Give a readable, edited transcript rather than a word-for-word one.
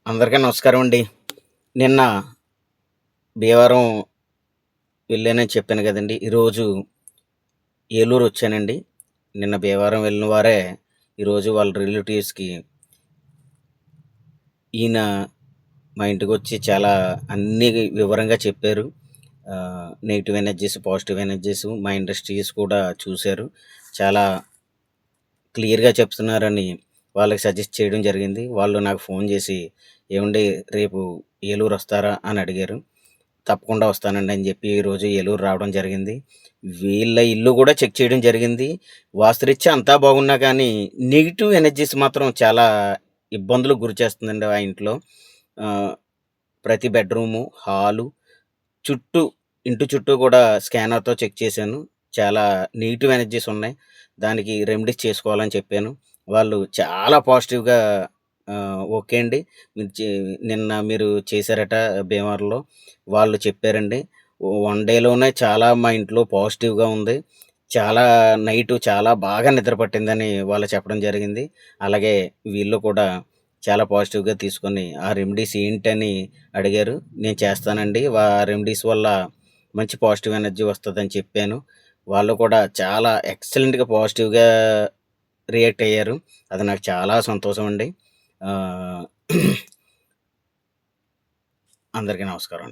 అందరికీ నమస్కారం అండి. నిన్న భీమవరం వెళ్ళానని చెప్పాను గదండీ! ఈరోజు ఏలూరు వచ్చానండి. నిన్న భీమవరం వెళ్ళిన వారే ఈరోజు వాళ్ళ రిలేటివ్స్‌కి ఈయన మా ఇంటికొచ్చి చాలా అన్నీ వివరంగా చెప్పారు. నెగెటివ్ ఎనర్జీస్, పాజిటివ్ ఎనర్జీస్ మా ఇండస్ట్రీస్ కూడా చూసారు. చాలా క్లియర్‌గా చెప్తున్నారని వాళ్ళకి సజెస్ట్ చేయడం జరిగింది. వాళ్ళు నాకు ఫోన్ చేసి, "ఏవండీ రేపు ఏలూరు వస్తారా?" అని అడిగారు. తప్పకుండా వస్తానండి అని చెప్పి ఈరోజు ఏలూరు రావడం జరిగింది. వీళ్ళ ఇల్లు కూడా చెక్ చేయడం జరిగింది. వాస్తురీత్యా అంతా బాగున్నా కానీ నెగెటివ్ ఎనర్జీస్ మాత్రం చాలా ఇబ్బందులకు గురి చేస్తుందండి ఆ ఇంట్లో. ఆహ్, ప్రతి బెడ్‌రూము, హాలు చుట్టూ ఇంటి చుట్టూ కూడా స్కానర్‌తో చెక్ చేశాను. చాలా నెగెటివ్ ఎనర్జీస్ ఉన్నాయి. దానికి రెమెడీస్ చేసుకోవాలని చెప్పాను. వాళ్ళు చాలా పాజిటివ్‌గా ఓకే అండి. నిన్న మీరు చేశారట భీమవరంలో. వాళ్ళు చెప్పారండి. వన్ డేలోనే చాలా మా ఇంట్లో పాజిటివ్‌గా ఉంది. చాలా నైటు చాలా బాగా నిద్ర పట్టిందని వాళ్ళు చెప్పడం జరిగింది. అలాగే వీళ్ళు కూడా చాలా పాజిటివ్‌గా తీసుకొని ఆ రెమెడీస్ ఏంటని అడిగారు. నేను చేస్తానండి. రెమెడీస్ వల్ల మంచి పాజిటివ్ ఎనర్జీ వస్తదని చెప్పాను. వాళ్ళు కూడా చాలా ఎక్సలెంట్‌గా పాజిటివ్‌గా రియాక్ట్ అయ్యారు. అది నాకు చాలా సంతోషం అండి. ఆహ్, అందరికీ నమస్కారం.